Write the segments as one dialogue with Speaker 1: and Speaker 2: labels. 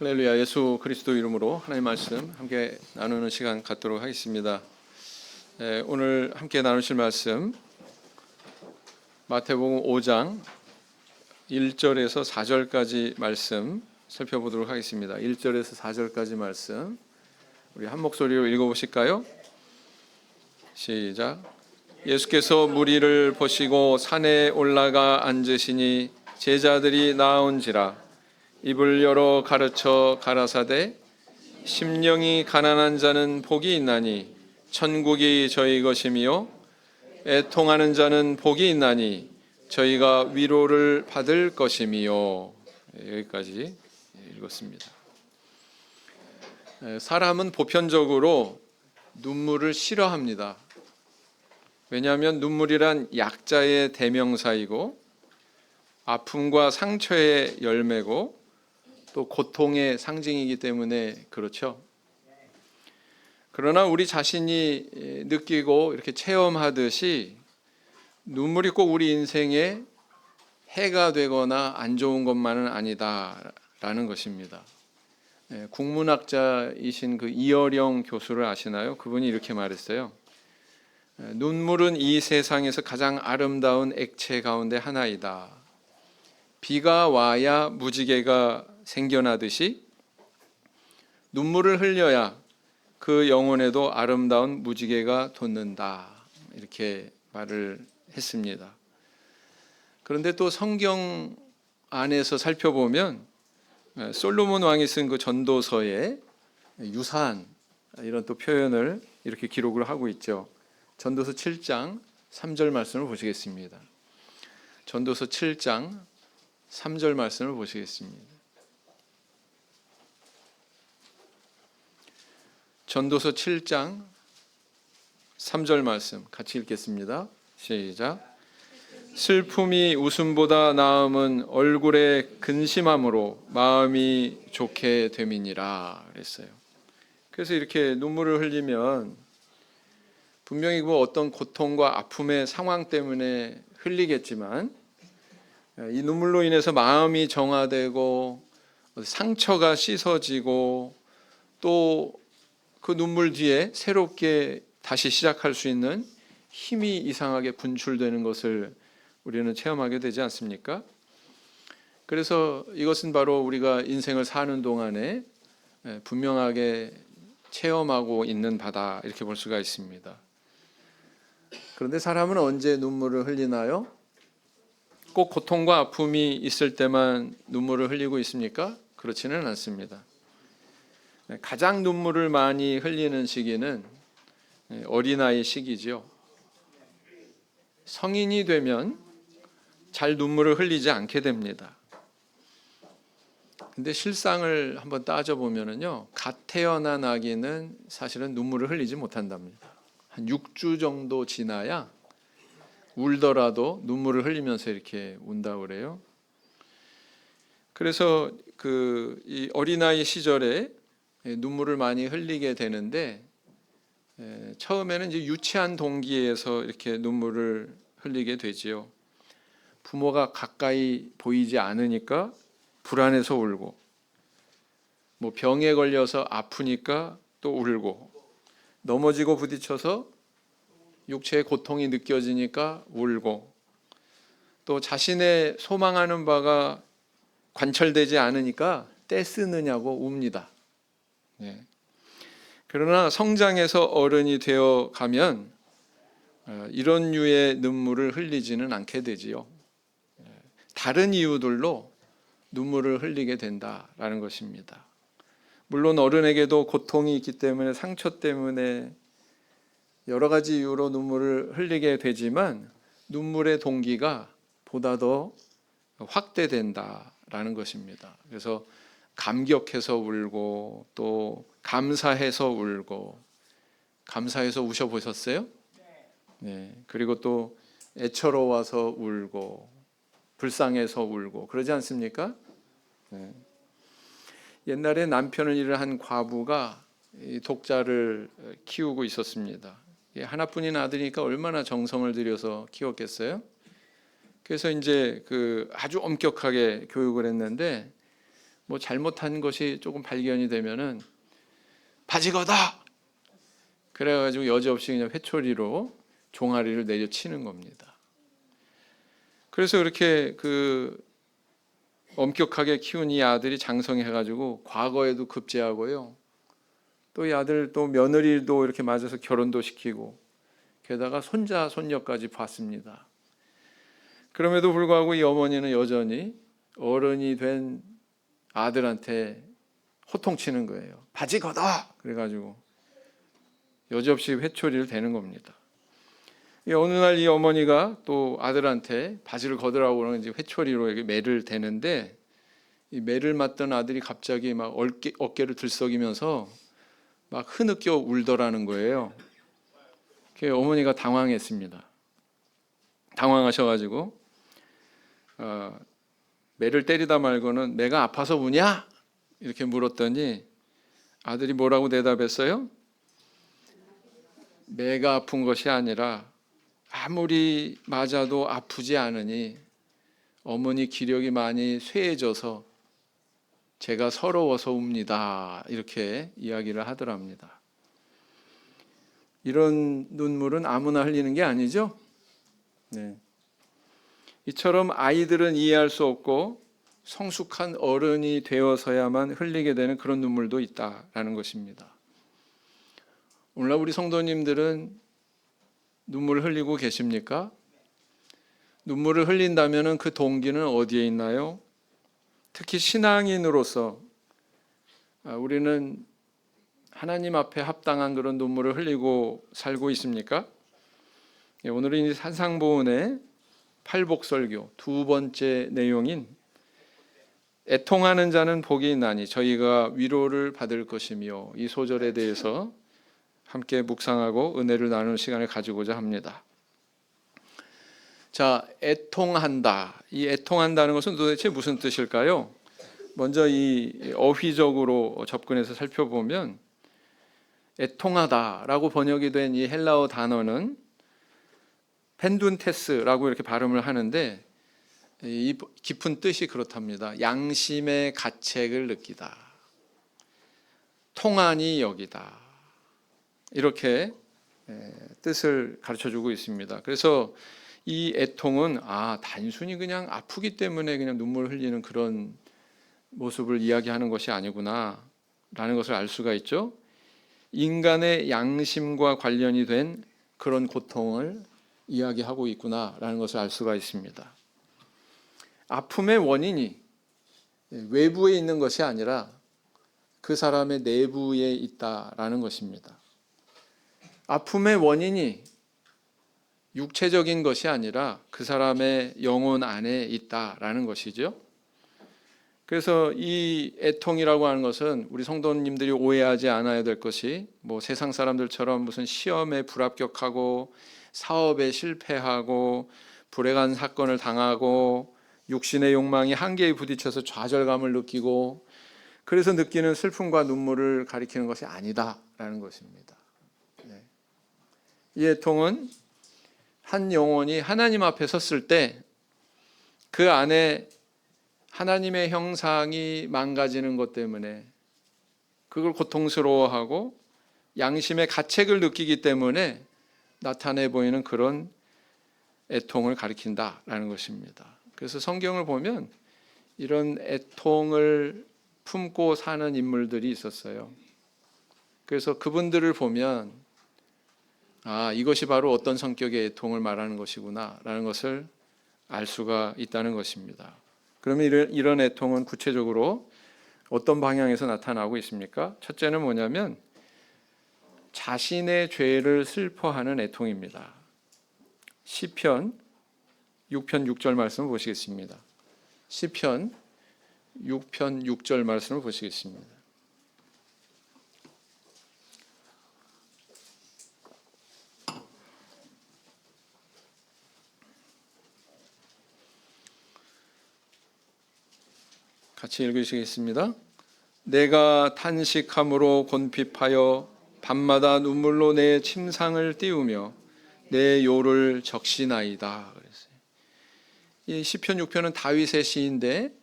Speaker 1: 할렐루야. 예수 그리스도 이름으로 하나님 말씀 함께 나누는 시간 갖도록 하겠습니다. 오늘 함께 나누실 말씀 마태복음 5장 1절에서 4절까지 말씀 살펴보도록 하겠습니다. 1절에서 4절까지 말씀 우리 한 목소리로 읽어보실까요? 시작. 예수께서 무리를 보시고 산에 올라가 앉으시니 제자들이 나온지라. 입을 열어 가르쳐 가라사대 심령이 가난한 자는 복이 있나니 천국이 저희 것이며 애통하는 자는 복이 있나니 저희가 위로를 받을 것이며. 여기까지 읽었습니다. 사람은 보편적으로 눈물을 싫어합니다. 왜냐하면 눈물이란 약자의 대명사이고 아픔과 상처의 열매고 또 고통의 상징이기 때문에 그렇죠. 그러나 우리 자신이 느끼고 이렇게 체험하듯이 눈물이 꼭 우리 인생에 해가 되거나 안 좋은 것만은 아니다라는 것입니다. 국문학자이신 그 이어령 교수를 아시나요? 그분이 이렇게 말했어요. 눈물은 이 세상에서 가장 아름다운 액체 가운데 하나이다. 비가 와야 무지개가 생겨나듯이 눈물을 흘려야 그 영혼에도 아름다운 무지개가 돋는다. 이렇게 말을 했습니다. 그런데 또 성경 안에서 살펴보면 솔로몬 왕이 쓴 그 전도서에 유사한 이런 또 표현을 이렇게 기록을 하고 있죠. 전도서 7장 3절 말씀을 보시겠습니다. 전도서 7장 3절 말씀을 보시겠습니다. 전도서 7장 3절 말씀 같이 읽겠습니다. 시작. 슬픔이 웃음보다 나음은 얼굴에 근심함으로 마음이 좋게 됨이니라 그랬어요. 그래서 이렇게 눈물을 흘리면 분명히 뭐 어떤 고통과 아픔의 상황 때문에 흘리겠지만 이 눈물로 인해서 마음이 정화되고 상처가 씻어지고 또 그 눈물 뒤에 새롭게 다시 시작할 수 있는 힘이 이상하게 분출되는 것을 우리는 체험하게 되지 않습니까? 그래서 이것은 바로 우리가 인생을 사는 동안에 분명하게 체험하고 있는 바다 이렇게 볼 수가 있습니다. 그런데 사람은 언제 눈물을 흘리나요? 꼭 고통과 아픔이 있을 때만 눈물을 흘리고 있습니까? 그렇지는 않습니다. 가장 눈물을 많이 흘리는 시기는 어린아이 시기죠. 성인이 되면 잘 눈물을 흘리지 않게 됩니다. 근데 실상을 한번 따져보면요, 갓 태어난 아기는 사실은 눈물을 흘리지 못한답니다. 한 6주 정도 지나야 울더라도 눈물을 흘리면서 이렇게 운다고 그래요. 그래서 이 어린아이 시절에 눈물을 많이 흘리게 되는데 처음에는 이제 유치한 동기에서 이렇게 눈물을 흘리게 되지요. 부모가 가까이 보이지 않으니까 불안해서 울고, 뭐 병에 걸려서 아프니까 또 울고, 넘어지고 부딪혀서 육체의 고통이 느껴지니까 울고, 또 자신의 소망하는 바가 관철되지 않으니까 떼쓰느냐고 웁니다. 그러나 성장해서 어른이 되어 가면 이런 류의 눈물을 흘리지는 않게 되지요. 다른 이유들로 눈물을 흘리게 된다라는 것입니다. 물론 어른에게도 고통이 있기 때문에 상처 때문에 여러 가지 이유로 눈물을 흘리게 되지만 눈물의 동기가 보다 더 확대된다라는 것입니다. 그래서 감격해서 울고 또 감사해서 울고. 감사해서 우셔보셨어요? 네. 그리고 또 애처로워서 울고 불쌍해서 울고 그러지 않습니까? 네. 옛날에 남편을 잃은 한 과부가 독자를 키우고 있었습니다. 하나뿐인 아들이니까 얼마나 정성을 들여서 키웠겠어요? 그래서 이제 아주 엄격하게 교육을 했는데 뭐 잘못한 것이 조금 발견이 되면은 바지 걷어! 그래가지고 여지없이 그냥 회초리로 종아리를 내려치는 겁니다. 그래서 그렇게 엄격하게 키운 이 아들이 장성해가지고 과거에도 급제하고요. 또 이 아들 또 며느리도 이렇게 맞아서 결혼도 시키고 게다가 손자 손녀까지 봤습니다. 그럼에도 불구하고 이 어머니는 여전히 어른이 된 아들한테 호통치는 거예요. 바지 걷어! 그래가지고 여지없이 회초리를 대는 겁니다. 어느 날 이 어머니가 또 아들한테 바지를 걷으라고 그러는 회초리로 이렇게 매를 대는데 이 매를 맞던 아들이 갑자기 막 어깨를 들썩이면서 막 흐느껴 울더라는 거예요. 어머니가 당황했습니다. 당황하셔가지고 매를 때리다 말고는 매가 아파서 우냐? 이렇게 물었더니 아들이 뭐라고 대답했어요? 매가 아픈 것이 아니라 아무리 맞아도 아프지 않으니 어머니 기력이 많이 쇠해져서 제가 서러워서 웁니다. 이렇게 이야기를 하더랍니다. 이런 눈물은 아무나 흘리는 게 아니죠. 네. 이처럼 아이들은 이해할 수 없고 성숙한 어른이 되어서야만 흘리게 되는 그런 눈물도 있다라는 것입니다. 오늘날 우리 성도님들은 눈물을 흘리고 계십니까? 눈물을 흘린다면 그 동기는 어디에 있나요? 특히 신앙인으로서 우리는 하나님 앞에 합당한 그런 눈물을 흘리고 살고 있습니까? 오늘은 이 산상보훈의 팔복설교 두 번째 내용인 애통하는 자는 복이 있나니 저희가 위로를 받을 것이며 이 소절에 대해서 함께 묵상하고 은혜를 나누는 시간을 가지고자 합니다. 자, 애통한다. 이 애통한다는 것은 도대체 무슨 뜻일까요? 먼저 이 어휘적으로 접근해서 살펴보면 애통하다라고 번역이 된 이 헬라어 단어는 펜둔테스라고 이렇게 발음을 하는데 이 깊은 뜻이 그렇답니다. 양심의 가책을 느끼다. 통한이 여기다. 이렇게 뜻을 가르쳐주고 있습니다. 그래서 이 애통은 단순히 그냥 아프기 때문에 그냥 눈물 흘리는 그런 모습을 이야기하는 것이 아니구나 라는 것을 알 수가 있죠. 인간의 양심과 관련이 된 그런 고통을 이야기하고 있구나라는 것을 알 수가 있습니다. 아픔의 원인이 외부에 있는 것이 아니라 그 사람의 내부에 있다라는 것입니다. 아픔의 원인이 육체적인 것이 아니라 그 사람의 영혼 안에 있다라는 것이죠. 그래서 이 애통이라고 하는 것은 우리 성도님들이 오해하지 않아야 될 것이 세상 사람들처럼 무슨 시험에 불합격하고 사업에 실패하고 불행한 사건을 당하고 육신의 욕망이 한계에 부딪혀서 좌절감을 느끼고 그래서 느끼는 슬픔과 눈물을 가리키는 것이 아니다라는 것입니다. 이 애통은 한 영혼이 하나님 앞에 섰을 때 그 안에 하나님의 형상이 망가지는 것 때문에 그걸 고통스러워하고 양심의 가책을 느끼기 때문에 나타내 보이는 그런 애통을 가리킨다라는 것입니다. 그래서 성경을 보면 이런 애통을 품고 사는 인물들이 있었어요. 그래서 그분들을 보면 이것이 바로 어떤 성격의 애통을 말하는 것이구나 라는 것을 알 수가 있다는 것입니다. 그러면 이런 애통은 구체적으로 어떤 방향에서 나타나고 있습니까? 첫째는 뭐냐면 자신의 죄를 슬퍼하는 애통입니다. 시편 6편 6절 말씀을 보시겠습니다. 시편 6편 6절 말씀을 보시겠습니다. 같이 읽으시겠습니다. 내가 탄식함으로 곤핍하여 밤마다 눈물로 내 침상을 띄우며 내 요를 적시나이다. 이 시편 6편은 다윗의 시인데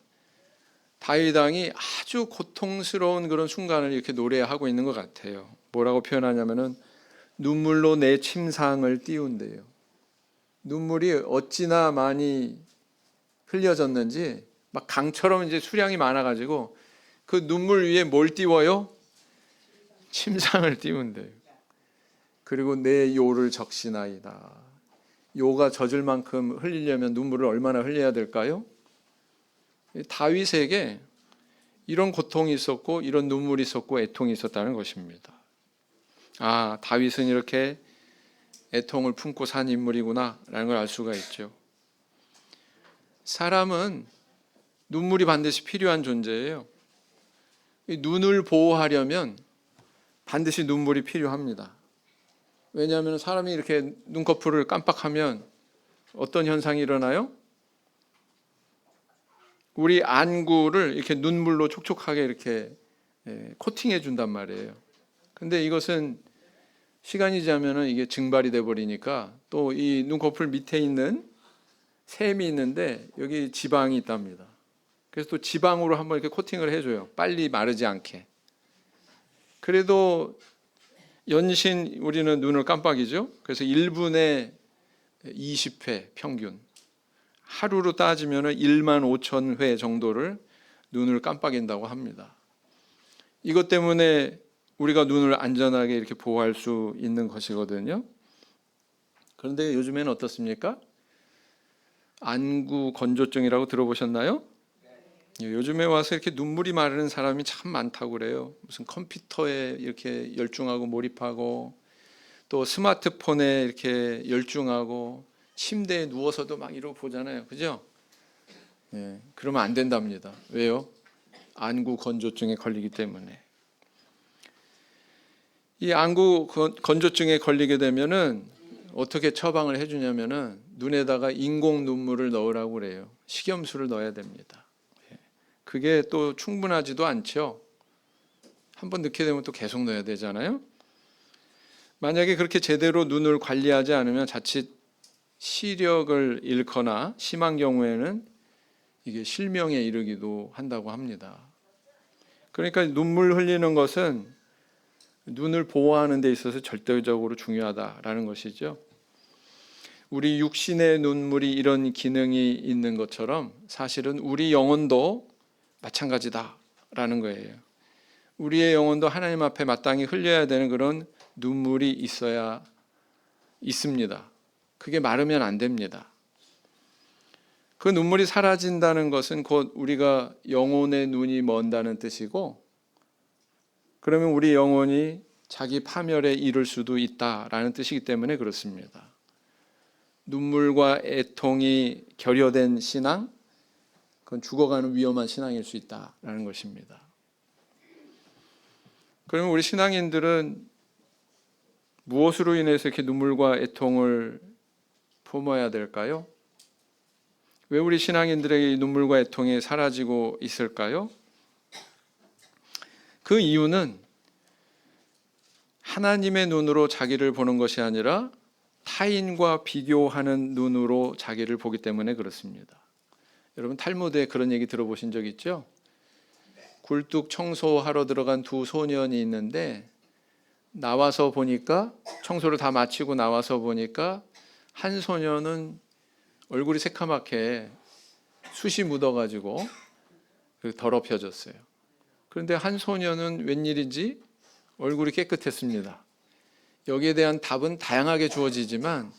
Speaker 1: 다윗 왕이 아주 고통스러운 그런 순간을 이렇게 노래하고 있는 것 같아요. 뭐라고 표현하냐면은 눈물로 내 침상을 띄운대요. 눈물이 어찌나 많이 흘려졌는지 막 강처럼 이제 수량이 많아가지고 그 눈물 위에 뭘 띄워요? 침상을 띄운대요. 그리고 내 요를 적시나이다. 요가 젖을 만큼 흘리려면 눈물을 얼마나 흘려야 될까요? 다윗에게 이런 고통이 있었고 이런 눈물이 있었고 애통이 있었다는 것입니다. 아, 다윗은 이렇게 애통을 품고 산 인물이구나 라는 걸 알 수가 있죠. 사람은 눈물이 반드시 필요한 존재예요. 눈을 보호하려면 반드시 눈물이 필요합니다. 왜냐하면 사람이 이렇게 눈꺼풀을 깜빡하면 어떤 현상이 일어나요? 우리 안구를 이렇게 눈물로 촉촉하게 이렇게 코팅해 준단 말이에요. 근데 이것은 시간이 지나면 이게 증발이 돼 버리니까 또 이 눈꺼풀 밑에 있는 샘이 있는데 여기 지방이 있답니다. 그래서 또 지방으로 한번 이렇게 코팅을 해줘요. 빨리 마르지 않게. 그래도 연신 우리는 눈을 깜빡이죠. 그래서 1분에 20회 평균. 하루로 따지면 1만 5천 회 정도를 눈을 깜빡인다고 합니다. 이것 때문에 우리가 눈을 안전하게 이렇게 보호할 수 있는 것이거든요. 그런데 요즘에는 어떻습니까? 안구 건조증이라고 들어보셨나요? 요즘에 와서 이렇게 눈물이 마르는 사람이 참 많다고 그래요. 무슨 컴퓨터에 이렇게 열중하고 몰입하고 또 스마트폰에 이렇게 열중하고 침대에 누워서도 막 이러고 보잖아요. 그죠? 예, 그러면 안 된답니다. 왜요? 안구 건조증에 걸리기 때문에. 이 안구 건조증에 걸리게 되면은 어떻게 처방을 해주냐면은 눈에다가 인공 눈물을 넣으라고 그래요. 식염수를 넣어야 됩니다. 그게 또 충분하지도 않죠. 한번 넣게 되면 또 계속 넣어야 되잖아요. 만약에 그렇게 제대로 눈을 관리하지 않으면 자칫 시력을 잃거나 심한 경우에는 이게 실명에 이르기도 한다고 합니다. 그러니까 눈물 흘리는 것은 눈을 보호하는 데 있어서 절대적으로 중요하다라는 것이죠. 우리 육신의 눈물이 이런 기능이 있는 것처럼 사실은 우리 영혼도 마찬가지다라는 거예요. 우리의 영혼도 하나님 앞에 마땅히 흘려야 되는 그런 눈물이 있어야 있습니다. 그게 마르면 안 됩니다. 그 눈물이 사라진다는 것은 곧 우리가 영혼의 눈이 먼다는 뜻이고, 그러면 우리 영혼이 자기 파멸에 이를 수도 있다라는 뜻이기 때문에 그렇습니다. 눈물과 애통이 결여된 신앙, 그건 죽어가는 위험한 신앙일 수 있다라는 것입니다. 그러면 우리 신앙인들은 무엇으로 인해서 이렇게 눈물과 애통을 품어야 될까요? 왜 우리 신앙인들에게 눈물과 애통이 사라지고 있을까요? 그 이유는 하나님의 눈으로 자기를 보는 것이 아니라 타인과 비교하는 눈으로 자기를 보기 때문에 그렇습니다. 여러분 탈무드에 그런 얘기 들어보신 적 있죠? 굴뚝 청소하러 들어간 두 소년이 있는데 나와서 보니까 청소를 다 마치고 나와서 보니까 한 소년은 얼굴이 새카맣게 숯이 묻어가지고 더럽혀졌어요. 그런데 한 소년은 웬일인지 얼굴이 깨끗했습니다. 여기에 대한 답은 다양하게 주어지지만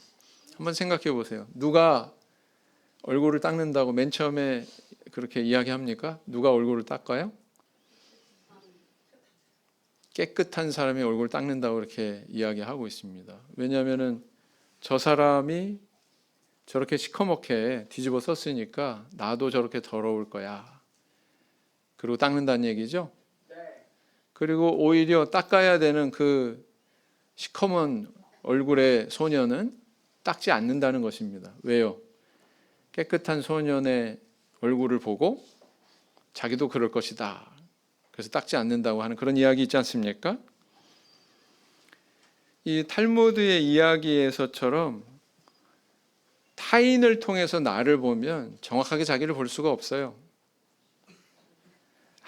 Speaker 1: 한번 생각해 보세요. 누가 얼굴을 닦는다고 맨 처음에 그렇게 이야기합니까? 누가 얼굴을 닦아요? 깨끗한 사람이 얼굴을 닦는다고 그렇게 이야기하고 있습니다. 왜냐하면 저 사람이 저렇게 시커멓게 뒤집어 썼으니까 나도 저렇게 더러울 거야. 그리고 닦는다는 얘기죠. 그리고 오히려 닦아야 되는 그 시커먼 얼굴의 소년은 닦지 않는다는 것입니다. 왜요? 깨끗한 소년의 얼굴을 보고 자기도 그럴 것이다. 그래서 닦지 않는다고 하는 그런 이야기 있지 않습니까? 이 탈무드의 이야기에서처럼 타인을 통해서 나를 보면 정확하게 자기를 볼 수가 없어요.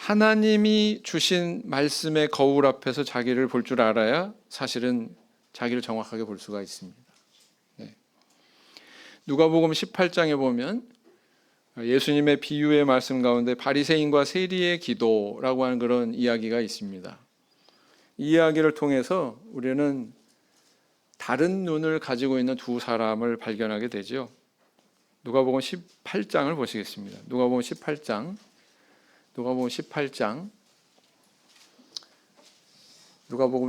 Speaker 1: 하나님이 주신 말씀의 거울 앞에서 자기를 볼 줄 알아야 사실은 자기를 정확하게 볼 수가 있습니다. 네. 누가복음 18장에 보면 예수님의 비유의 말씀 가운데 바리새인과 세리의 기도라고 하는 그런 이야기가 있습니다. 이 이야기를 통해서 우리는 다른 눈을 가지고 있는 두 사람을 발견하게 되죠. 누가복음 18장을 보시겠습니다. 누가복음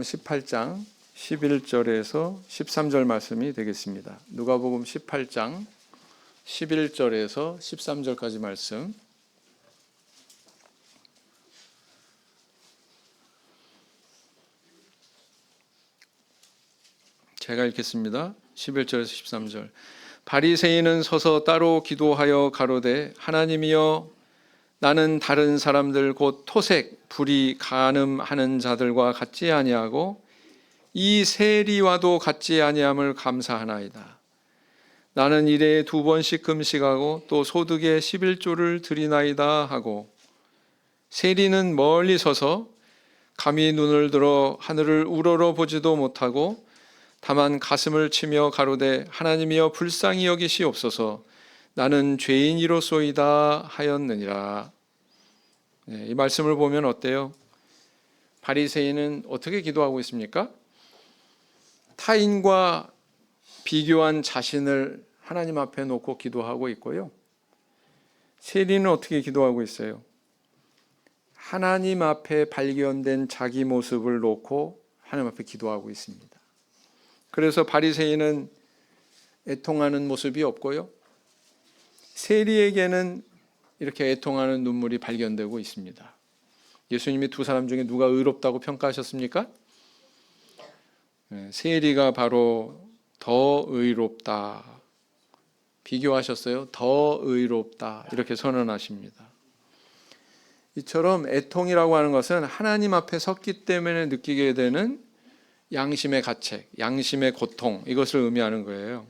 Speaker 1: 18장 11절에서 13절 말씀이 되겠습니다. 누가복음 18장 11절에서 13절까지 말씀. 제가 읽겠습니다. 11절에서 13절. 바리새인은 서서 따로 기도하여 가로되 하나님이여 나는 다른 사람들 곧 토색, 불의, 간음하는 자들과 같지 아니하고 이 세리와도 같지 아니함을 감사하나이다. 나는 일에 2번씩 금식하고 또 소득의 11조를 드리나이다 하고 세리는 멀리 서서 감히 눈을 들어 하늘을 우러러 보지도 못하고 다만 가슴을 치며 가로되 하나님이여 불쌍히 여기시옵소서 나는 죄인이로소이다 하였느니라. 네, 이 말씀을 보면 어때요? 바리새인은 어떻게 기도하고 있습니까? 타인과 비교한 자신을 하나님 앞에 놓고 기도하고 있고요. 세리는 어떻게 기도하고 있어요? 하나님 앞에 발견된 자기 모습을 놓고 하나님 앞에 기도하고 있습니다. 그래서 바리새인은 애통하는 모습이 없고요. 세리에게는 이렇게 애통하는 눈물이 발견되고 있습니다. 예수님이 두 사람 중에 누가 의롭다고 평가하셨습니까? 세리가 바로 더 의롭다. 비교하셨어요? 더 의롭다. 이렇게 선언하십니다. 이처럼 애통이라고 하는 것은 하나님 앞에 섰기 때문에 느끼게 되는 양심의 가책, 양심의 고통, 이것을 의미하는 거예요.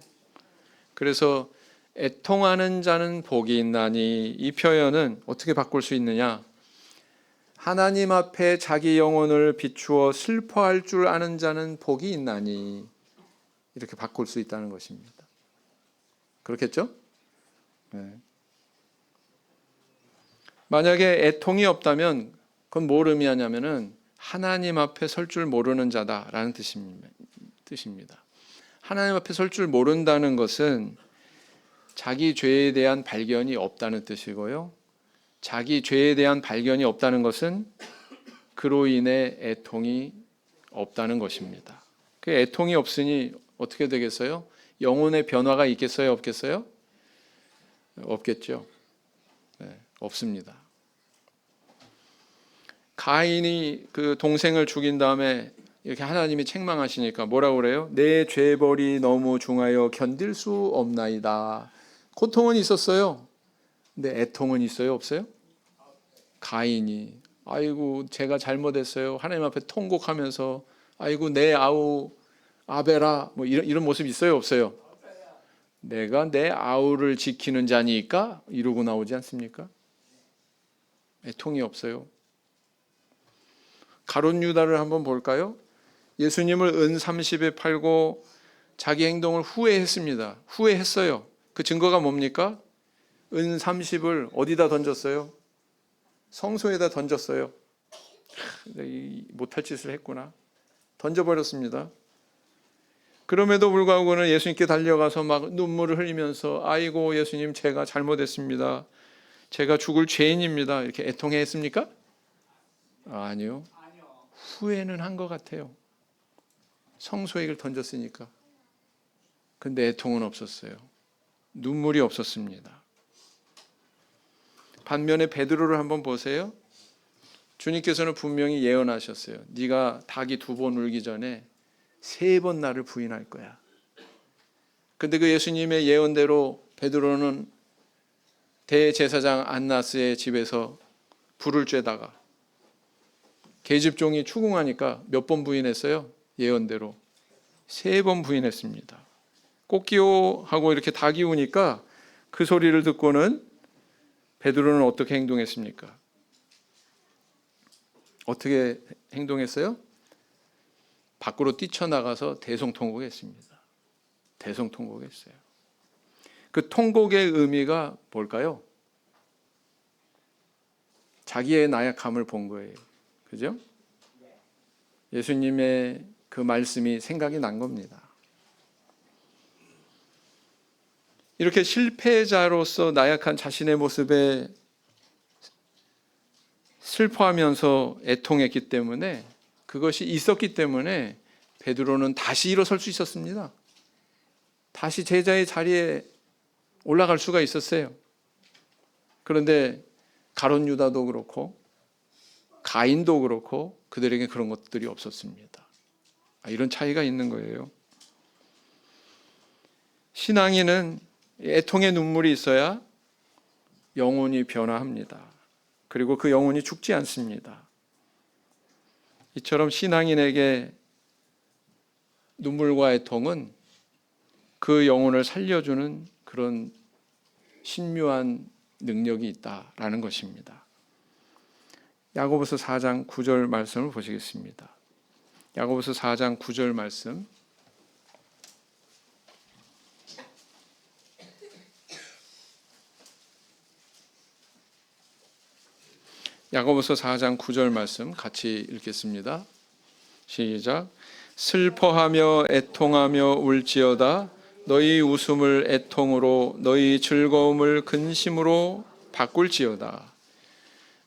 Speaker 1: 그래서 애통하는 자는 복이 있나니 이 표현은 어떻게 바꿀 수 있느냐? 하나님 앞에 자기 영혼을 비추어 슬퍼할 줄 아는 자는 복이 있나니 이렇게 바꿀 수 있다는 것입니다. 그렇겠죠? 네. 만약에 애통이 없다면 그건 뭘 의미하냐면은 하나님 앞에 설 줄 모르는 자다라는 뜻입니다. 하나님 앞에 설 줄 모른다는 것은 자기 죄에 대한 발견이 없다는 뜻이고요. 자기 죄에 대한 발견이 없다는 것은 그로 인해 애통이 없다는 것입니다. 그 애통이 없으니 어떻게 되겠어요? 영혼의 변화가 있겠어요? 없겠어요? 없겠죠. 네, 없습니다. 가인이 그 동생을 죽인 다음에 이렇게 하나님이 책망하시니까 뭐라고 그래요? 내 죄벌이 너무 중하여 견딜 수 없나이다. 고통은 있었어요. 근데 애통은 있어요? 없어요? 가인이 아이고 제가 잘못했어요. 하나님 앞에 통곡하면서 아이고 내 아우 아벨아 뭐 이런 모습 있어요? 없어요? 내가 내 아우를 지키는 자니까 이러고 나오지 않습니까? 애통이 없어요. 가룟 유다를 한번 볼까요? 예수님을 은 30에 팔고 자기 행동을 후회했습니다. 후회했어요. 그 증거가 뭡니까? 은 30을 어디다 던졌어요? 성소에다 던졌어요. 못할 짓을 했구나. 던져버렸습니다. 그럼에도 불구하고는 예수님께 달려가서 막 눈물을 흘리면서 아이고 예수님 제가 잘못했습니다. 제가 죽을 죄인입니다. 이렇게 애통했습니까? 아니요. 후회는 한 것 같아요. 성소에 던졌으니까. 근데 애통은 없었어요. 눈물이 없었습니다. 반면에 베드로를 한번 보세요. 주님께서는 분명히 예언하셨어요. 네가 닭이 2번 울기 전에 3번 나를 부인할 거야. 근데 그 예수님의 예언대로 베드로는 대제사장 안나스의 집에서 불을 쬐다가 계집종이 추궁하니까 몇 번 부인했어요? 예언대로 3번 부인했습니다. 꽃기호 하고 이렇게 닭이 우니까 그 소리를 듣고는 베드로는 어떻게 행동했습니까? 어떻게 행동했어요? 밖으로 뛰쳐나가서 대성통곡했습니다. 대성통곡했어요. 그 통곡의 의미가 뭘까요? 자기의 나약함을 본 거예요. 그죠? 예수님의 그 말씀이 생각이 난 겁니다. 이렇게 실패자로서 나약한 자신의 모습에 슬퍼하면서 애통했기 때문에, 그것이 있었기 때문에 베드로는 다시 일어설 수 있었습니다. 다시 제자의 자리에 올라갈 수가 있었어요. 그런데 가룟 유다도 그렇고 가인도 그렇고 그들에게 그런 것들이 없었습니다. 이런 차이가 있는 거예요. 신앙인은 애통의 눈물이 있어야 영혼이 변화합니다. 그리고 그 영혼이 죽지 않습니다. 이처럼 신앙인에게 눈물과 애통은 그 영혼을 살려주는 그런 신묘한 능력이 있다라는 것입니다. 야고보서 4장 9절 말씀을 보시겠습니다. 야고보서 4장 9절 말씀. 야고보서 4장 9절 말씀 같이 읽겠습니다. 시작. 슬퍼하며 애통하며 울지어다 너희 웃음을 애통으로 너희 즐거움을 근심으로 바꿀지어다.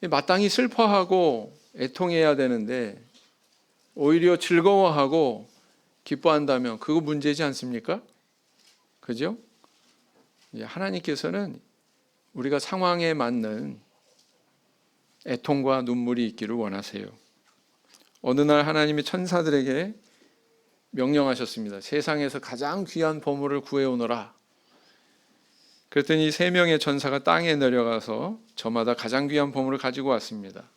Speaker 1: 마땅히 슬퍼하고 애통해야 되는데 오히려 즐거워하고 기뻐한다면 그거 문제지 않습니까? 그죠? 하나님께서는 우리가 상황에 맞는 애통과 눈물이 있기를 원하세요. 어느 날 하나님이 천사들에게 명령하셨습니다. 세상에서 가장 귀한 보물을 구해오너라. 그랬더니 3명의 천사가 땅에 내려가서 저마다 가장 귀한 보물을 가지고 왔습니다.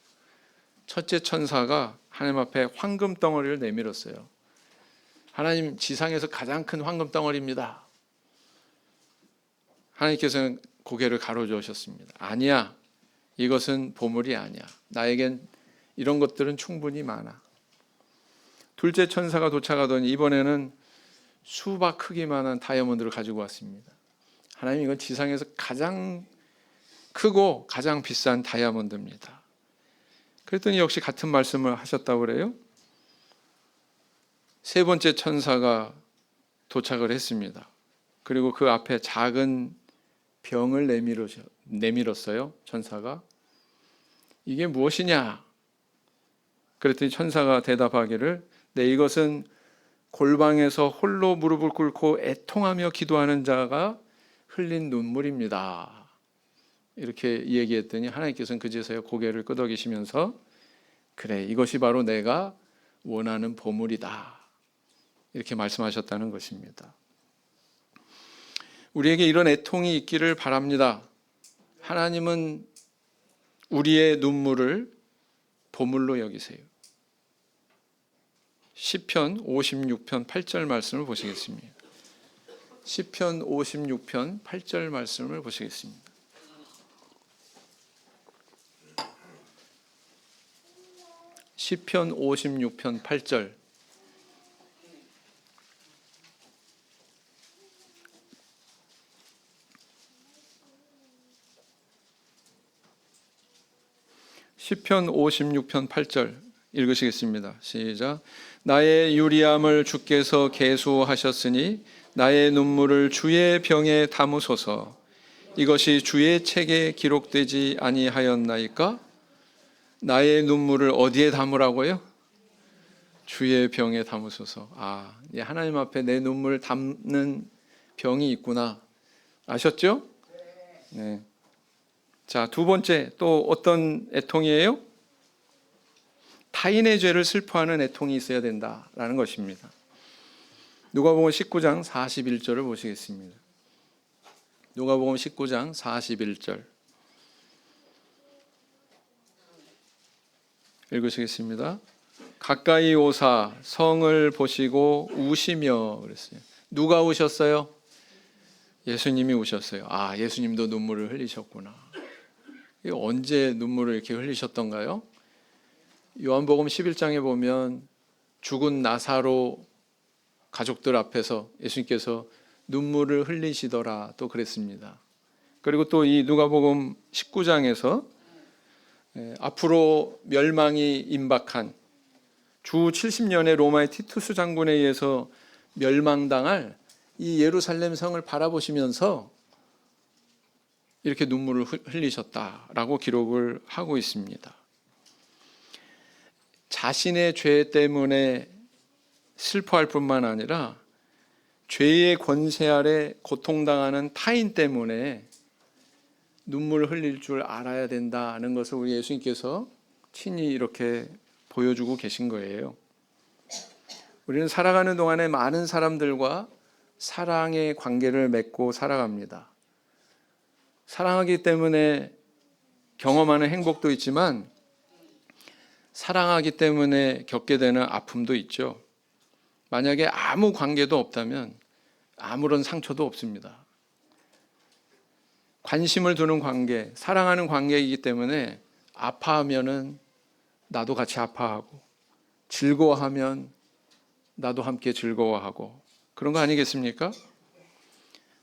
Speaker 1: 첫째 천사가 하나님 앞에 황금 덩어리를 내밀었어요. 하나님, 지상에서 가장 큰 황금 덩어리입니다. 하나님께서는 고개를 가로저으셨습니다. 아니야, 이것은 보물이 아니야. 나에겐 이런 것들은 충분히 많아. 둘째 천사가 도착하더니 이번에는 수박 크기만한 다이아몬드를 가지고 왔습니다. 하나님, 이건 지상에서 가장 크고 가장 비싼 다이아몬드입니다. 그랬더니 역시 같은 말씀을 하셨다고 그래요. 세 번째 천사가 도착을 했습니다. 그리고 그 앞에 작은 병을 내밀었어요. 천사가. 이게 무엇이냐? 그랬더니 천사가 대답하기를, 네, 이것은 골방에서 홀로 무릎을 꿇고 애통하며 기도하는 자가 흘린 눈물입니다. 이렇게 얘기했더니 하나님께서는 그제서야 고개를 끄덕이시면서, 그래, 이것이 바로 내가 원하는 보물이다, 이렇게 말씀하셨다는 것입니다. 우리에게 이런 애통이 있기를 바랍니다. 하나님은 우리의 눈물을 보물로 여기세요. 시편 56편 8절 말씀을 보시겠습니다. 시편 56편 8절 말씀을 보시겠습니다. 시편 56편 8절. 시편 56편 8절 읽으시겠습니다. 시작. 나의 유리함을 주께서 계수하셨으니 나의 눈물을 주의 병에 담으소서. 이것이 주의 책에 기록되지 아니하였나이까? 나의 눈물을 어디에 담으라고요? 주의 병에 담으소서. 하나님 앞에 내 눈물 담는 병이 있구나. 아셨죠? 네. 자, 두 번째, 또 어떤 애통이에요? 타인의 죄를 슬퍼하는 애통이 있어야 된다라는 것입니다. 누가복음 19장 41절을 보시겠습니다. 누가복음 19장 41절 읽으시겠습니다. 가까이 오사 성을 보시고 우시며 그랬어요. 누가 우셨어요? 예수님이 우셨어요. 예수님도 눈물을 흘리셨구나. 언제 눈물을 이렇게 흘리셨던가요? 요한복음 11장에 보면 죽은 나사로 가족들 앞에서 예수님께서 눈물을 흘리시더라 또 그랬습니다. 그리고 또 이 누가복음 19장에서 앞으로 멸망이 임박한 주 70년의 로마의 티투스 장군에 의해서 멸망당할 이 예루살렘 성을 바라보시면서 이렇게 눈물을 흘리셨다라고 기록을 하고 있습니다. 자신의 죄 때문에 슬퍼할 뿐만 아니라 죄의 권세 아래 고통당하는 타인 때문에 눈물을 흘릴 줄 알아야 된다는 것을 우리 예수님께서 친히 이렇게 보여주고 계신 거예요. 우리는 살아가는 동안에 많은 사람들과 사랑의 관계를 맺고 살아갑니다. 사랑하기 때문에 경험하는 행복도 있지만 사랑하기 때문에 겪게 되는 아픔도 있죠. 만약에 아무 관계도 없다면 아무런 상처도 없습니다. 관심을 두는 관계, 사랑하는 관계이기 때문에 아파하면은 나도 같이 아파하고 즐거워하면 나도 함께 즐거워하고 그런 거 아니겠습니까?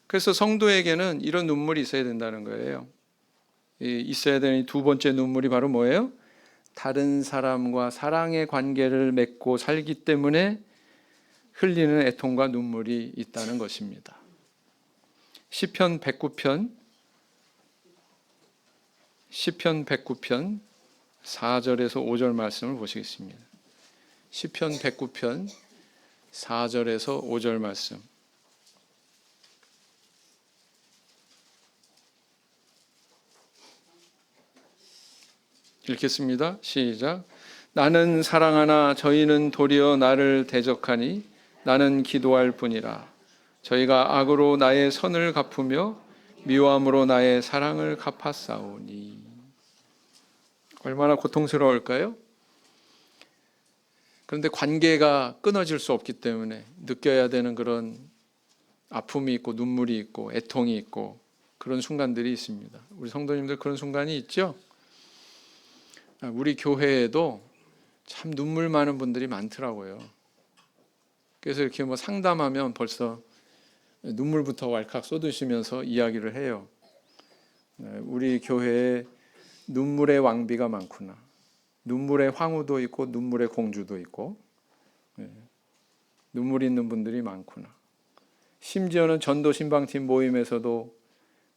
Speaker 1: 그래서 성도에게는 이런 눈물이 있어야 된다는 거예요. 있어야 되는 두 번째 눈물이 바로 뭐예요? 다른 사람과 사랑의 관계를 맺고 살기 때문에 흘리는 애통과 눈물이 있다는 것입니다. 시편 109편 4절에서 5절 말씀을 보시겠습니다. 시편 109편 4절에서 5절 말씀. 읽겠습니다. 시작. 나는 사랑하나 저희는 도리어 나를 대적하니 나는 기도할 뿐이라. 저희가 악으로 나의 선을 갚으며 미워함으로 나의 사랑을 갚았사오니. 얼마나 고통스러울까요? 그런데 관계가 끊어질 수 없기 때문에 느껴야 되는 그런 아픔이 있고 눈물이 있고 애통이 있고 그런 순간들이 있습니다. 우리 성도님들 그런 순간이 있죠? 우리 교회에도 참 눈물 많은 분들이 많더라고요. 그래서 이렇게 뭐 상담하면 벌써 눈물부터 왈칵 쏟으시면서 이야기를 해요. 우리 교회에 눈물의 왕비가 많구나. 눈물의 황후도 있고 눈물의 공주도 있고 눈물 있는 분들이 많구나. 심지어는 전도 신방팀 모임에서도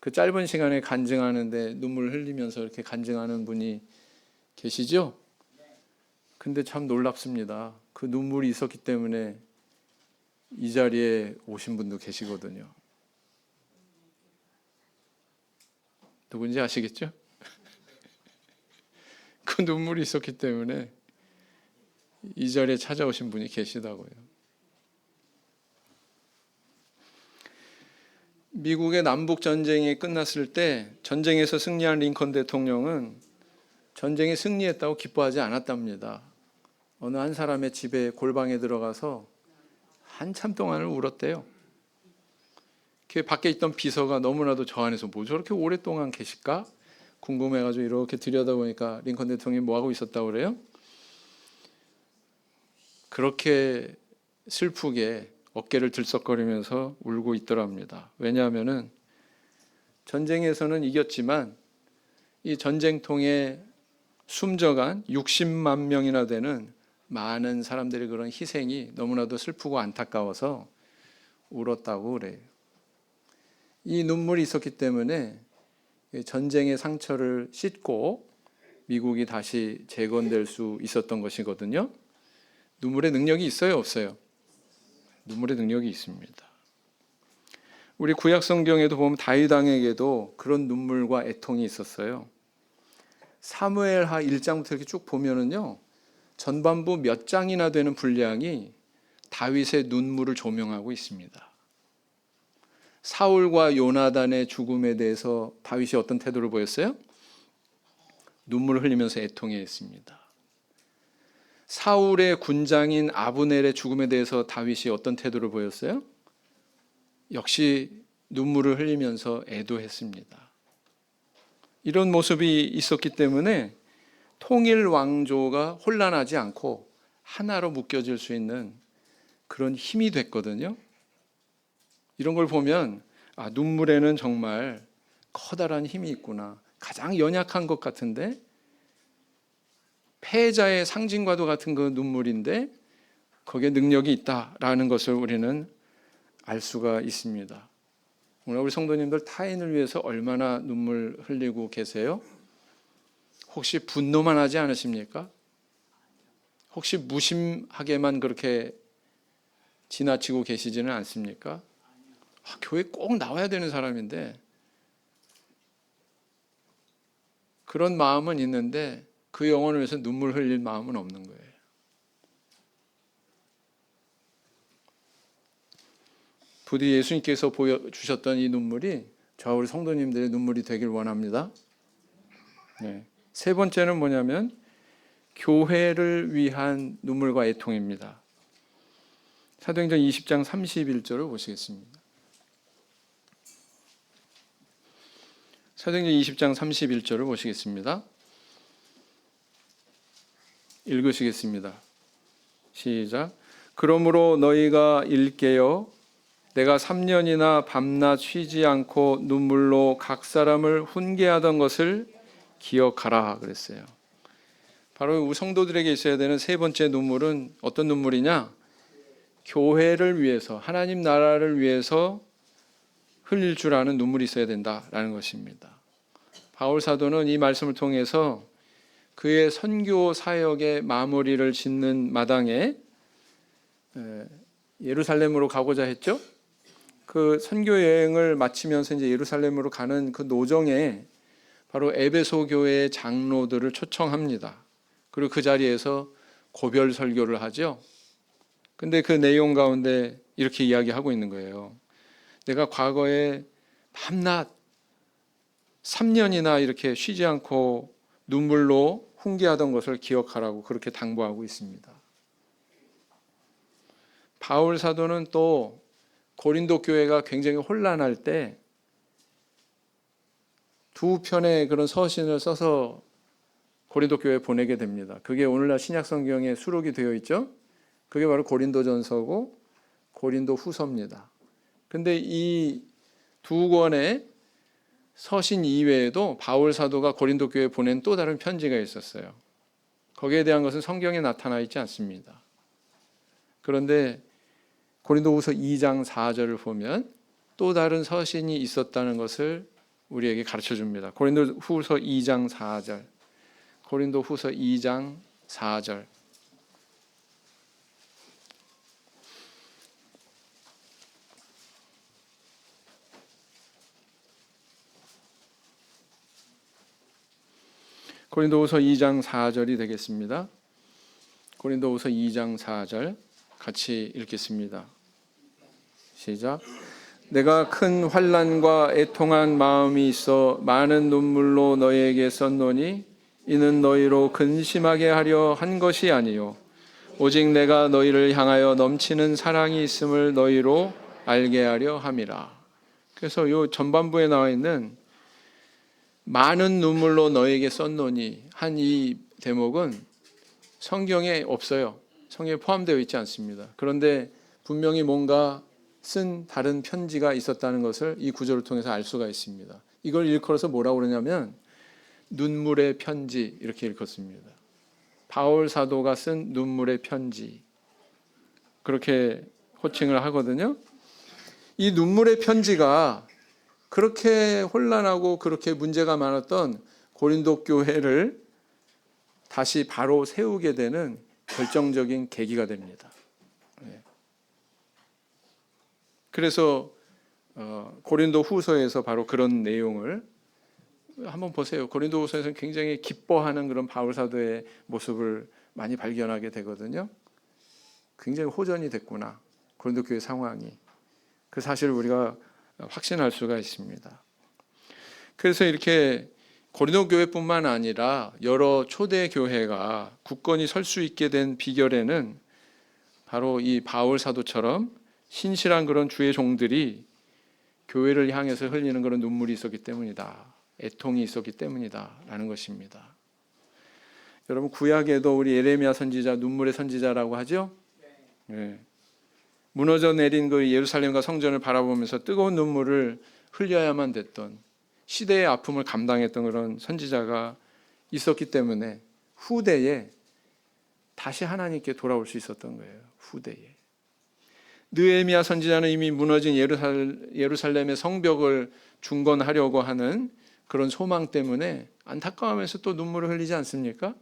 Speaker 1: 그 짧은 시간에 간증하는데 눈물 흘리면서 이렇게 간증하는 분이 계시죠? 근데 참 놀랍습니다. 그 눈물이 있었기 때문에 이 자리에 오신 분도 계시거든요. 누군지 아시겠죠? 그 눈물이 있었기 때문에 이 자리에 찾아오신 분이 계시다고요. 미국의 남북 전쟁이 끝났을 때 전쟁에서 승리한 링컨 대통령은 전쟁에 승리했다고 기뻐하지 않았답니다. 어느 한 사람의 집에 골방에 들어가서 한참 동안을 울었대요. 그 밖에 있던 비서가 너무나도 저 안에서 뭐 저렇게 오랫동안 계실까? 궁금해가지고 이렇게 들여다보니까 링컨 대통령이 뭐하고 있었다고 그래요? 그렇게 슬프게 어깨를 들썩거리면서 울고 있더랍니다. 왜냐하면은 전쟁에서는 이겼지만 이 전쟁통에 숨져간 60만 명이나 되는 많은 사람들의 그런 희생이 너무나도 슬프고 안타까워서 울었다고 그래요. 이 눈물이 있었기 때문에 전쟁의 상처를 씻고 미국이 다시 재건될 수 있었던 것이거든요. 눈물의 능력이 있어요, 없어요? 눈물의 능력이 있습니다. 우리 구약 성경에도 보면 다윗 왕에게도 그런 눈물과 애통이 있었어요. 사무엘하 1장부터 이렇게 쭉 보면은요, 전반부 몇 장이나 되는 분량이 다윗의 눈물을 조명하고 있습니다. 사울과 요나단의 죽음에 대해서 다윗이 어떤 태도를 보였어요? 눈물을 흘리면서 애통했습니다. 사울의 군장인 아브넬의 죽음에 대해서 다윗이 어떤 태도를 보였어요? 역시 눈물을 흘리면서 애도했습니다. 이런 모습이 있었기 때문에 통일 왕조가 혼란하지 않고 하나로 묶여질 수 있는 그런 힘이 됐거든요. 이런 걸 보면 눈물에는 정말 커다란 힘이 있구나. 가장 연약한 것 같은데 패자의 상징과도 같은 그 눈물인데 거기에 능력이 있다라는 것을 우리는 알 수가 있습니다. 오늘 우리 성도님들 타인을 위해서 얼마나 눈물 흘리고 계세요? 혹시 분노만 하지 않으십니까? 혹시 무심하게만 그렇게 지나치고 계시지는 않습니까? 교회 꼭 나와야 되는 사람인데 그런 마음은 있는데 그 영혼을 위해서 눈물 흘릴 마음은 없는 거예요. 부디 예수님께서 보여주셨던 이 눈물이 저와 우리 성도님들의 눈물이 되길 원합니다. 네. 세 번째는 뭐냐면 교회를 위한 눈물과 애통입니다. 사도행전 20장 31절을 보시겠습니다. 사도행전 20장 31절을 보시겠습니다. 읽으시겠습니다. 시작. 그러므로 너희가 일깨어 내가 3년이나 밤낮 쉬지 않고 눈물로 각 사람을 훈계하던 것을 기억하라 그랬어요. 바로 우리 성도들에게 있어야 되는 세 번째 눈물은 어떤 눈물이냐? 교회를 위해서, 하나님 나라를 위해서 흘릴 줄 아는 눈물이 있어야 된다라는 것입니다. 바울 사도는 이 말씀을 통해서 그의 선교 사역의 마무리를 짓는 마당에 예루살렘으로 가고자 했죠. 그 선교 여행을 마치면서 이제 예루살렘으로 가는 그 노정에 바로 에베소 교회의 장로들을 초청합니다. 그리고 그 자리에서 고별 설교를 하죠. 근데 그 내용 가운데 이렇게 이야기하고 있는 거예요. 내가 과거에 밤낮 3년이나 이렇게 쉬지 않고 눈물로 훈계하던 것을 기억하라고 그렇게 당부하고 있습니다. 바울 사도는 또 고린도 교회가 굉장히 혼란할 때 두 편의 그런 서신을 써서 고린도 교회에 보내게 됩니다. 그게 오늘날 신약 성경에 수록이 되어 있죠. 그게 바로 고린도전서고 고린도후서입니다. 근데 이 두 권의 서신 이외에도 바울 사도가 고린도 교회에 보낸 또 다른 편지가 있었어요. 거기에 대한 것은 성경에 나타나 있지 않습니다. 그런데 고린도후서 2장 4절을 보면 또 다른 서신이 있었다는 것을 우리에게 가르쳐 줍니다. 고린도후서 2장 4절. 고린도후서 2장 4절. 고린도후서 2장 4절이 되겠습니다. 고린도후서 2장 4절 같이 읽겠습니다. 시작. 내가 큰 환난과 애통한 마음이 있어 많은 눈물로 너희에게 썼노니 이는 너희로 근심하게 하려 한 것이 아니요 오직 내가 너희를 향하여 넘치는 사랑이 있음을 너희로 알게 하려 함이라. 그래서 이 전반부에 나와 있는 많은 눈물로 너에게 썼노니 한 이 대목은 성경에 없어요. 성경에 포함되어 있지 않습니다. 그런데 분명히 뭔가 쓴 다른 편지가 있었다는 것을 이 구절을 통해서 알 수가 있습니다. 이걸 일컬어서 뭐라고 그러냐면 눈물의 편지 이렇게 일컫습니다. 바울 사도가 쓴 눈물의 편지 그렇게 호칭을 하거든요. 이 눈물의 편지가 그렇게 혼란하고 그렇게 문제가 많았던 고린도 교회를 다시 바로 세우게 되는 결정적인 계기가 됩니다. 그래서 고린도 후서에서 바로 그런 내용을 한번 보세요. 고린도 후서에서는 굉장히 기뻐하는 그런 바울 사도의 모습을 많이 발견하게 되거든요. 굉장히 호전이 됐구나. 고린도 교회 상황이. 그 사실을 우리가 확신할 수가 있습니다. 그래서 이렇게 고린도 교회뿐만 아니라 여러 초대 교회가 굳건히 설 수 있게 된 비결에는 바로 이 바울 사도처럼 신실한 그런 주의 종들이 교회를 향해서 흘리는 그런 눈물이 있었기 때문이다. 애통이 있었기 때문이다 라는 것입니다. 여러분 구약에도 우리 예레미야 선지자 눈물의 선지자라고 하죠. 네. 무너져 내린 그 예루살렘과 성전을 바라보면서 뜨거운 눈물을 흘려야만 됐던 시대의 아픔을 감당했던 그런 선지자가 있었기 때문에 후대에 다시 하나님께 돌아올 수 있었던 거예요. 후대에. 느헤미야 선지자는 이미 무너진 예루살렘의 성벽을 중건하려고 하는 그런 소망 때문에 안타까워하면서 또 눈물을 흘리지 않습니까?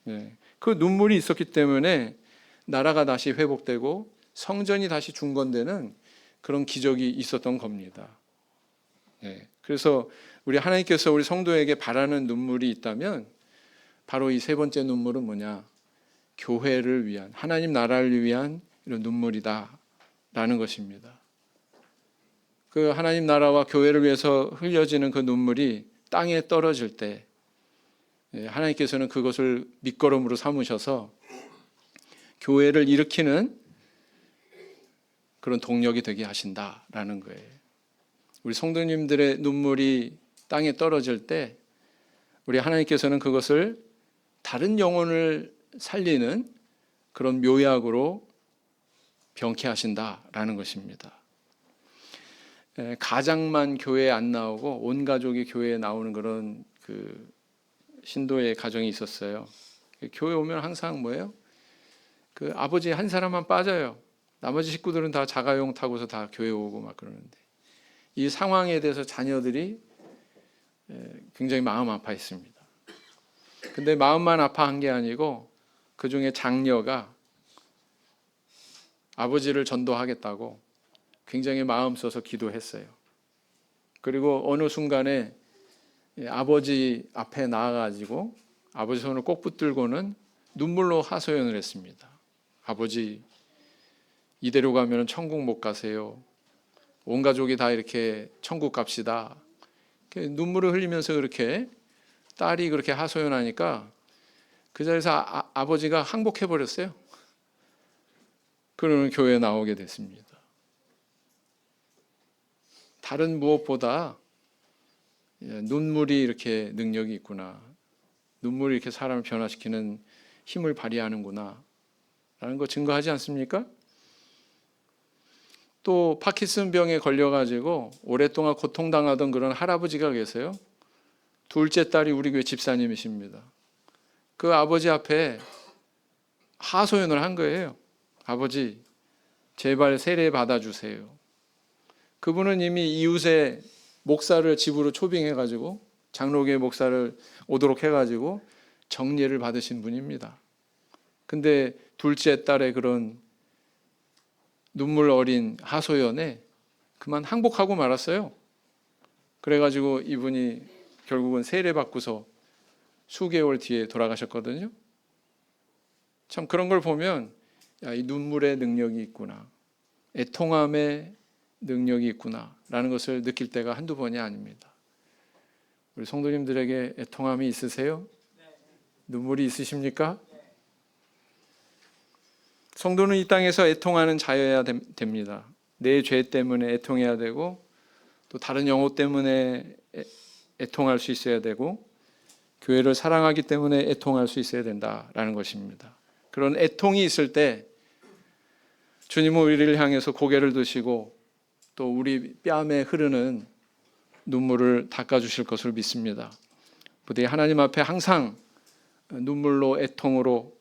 Speaker 1: 네. 그 눈물이 있었기 때문에 나라가 다시 회복되고 성전이 다시 중건되는 그런 기적이 있었던 겁니다. 네. 그래서 우리 하나님께서 우리 성도에게 바라는 눈물이 있다면 바로 이 세 번째 눈물은 뭐냐? 교회를 위한, 하나님 나라를 위한 이런 눈물이다라는 것입니다. 그 하나님 나라와 교회를 위해서 흘려지는 그 눈물이 땅에 떨어질 때 하나님께서는 그것을 밑거름으로 삼으셔서 교회를 일으키는 그런 동력이 되게 하신다라는 거예요. 우리 성도님들의 눈물이 땅에 떨어질 때 우리 하나님께서는 그것을 다른 영혼을 살리는 그런 묘약으로 병쾌하신다라는 것입니다. 가장만 교회에 안 나오고 온 가족이 교회에 나오는 그런 그 신도의 가정이 있었어요. 교회 오면 항상 뭐예요? 그 아버지 한 사람만 빠져요. 나머지 식구들은 다 자가용 타고서 다 교회 오고 막 그러는데 이 상황에 대해서 자녀들이 굉장히 마음 아파했습니다. 근데 마음만 아파한 게 아니고 그 중에 장녀가 아버지를 전도하겠다고 굉장히 마음 써서 기도했어요. 그리고 어느 순간에 아버지 앞에 나아가지고 아버지 손을 꼭 붙들고는 눈물로 하소연을 했습니다. 아버지, 이대로 가면 천국 못 가세요. 온 가족이 다 이렇게 천국 갑시다. 눈물을 흘리면서 그렇게 딸이 그렇게 하소연하니까 그 자리에서 아버지가 항복해 버렸어요. 그러면 교회에 나오게 됐습니다. 다른 무엇보다 눈물이 이렇게 능력이 있구나. 눈물이 이렇게 사람을 변화시키는 힘을 발휘하는구나. 라는 거 증거하지 않습니까? 또 파킨슨병에 걸려가지고 오랫동안 고통당하던 그런 할아버지가 계세요. 둘째 딸이 우리 교회 집사님이십니다. 그 아버지 앞에 하소연을 한 거예요. 아버지, 제발 세례 받아주세요. 그분은 이미 이웃의 목사를 집으로 초빙해가지고 장로교회 목사를 오도록 해가지고 정례를 받으신 분입니다. 근데 둘째 딸의 그런 눈물 어린 하소연에 그만 항복하고 말았어요. 그래가지고 이분이 결국은 세례 받고서 수개월 뒤에 돌아가셨거든요. 참 그런 걸 보면 야, 이 눈물의 능력이 있구나. 애통함의 능력이 있구나 라는 것을 느낄 때가 한두 번이 아닙니다. 우리 성도님들에게 애통함이 있으세요? 눈물이 있으십니까? 성도는 이 땅에서 애통하는 자여야 됩니다. 내 죄 때문에 애통해야 되고 또 다른 영혼 때문에 애통할 수 있어야 되고 교회를 사랑하기 때문에 애통할 수 있어야 된다라는 것입니다. 그런 애통이 있을 때 주님은 우리를 향해서 고개를 드시고 또 우리 뺨에 흐르는 눈물을 닦아주실 것을 믿습니다. 부디 하나님 앞에 항상 눈물로 애통으로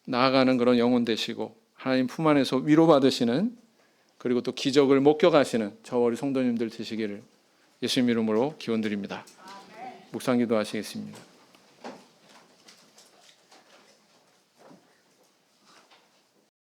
Speaker 1: 나아가는 그런 영혼 되시고 하나님 품 안에서 위로받으시는 그리고 또 기적을 목격하시는 저와 우리 성도님들 되시기를 예수님 이름으로 기원드립니다. 묵상 기도하시겠습니다.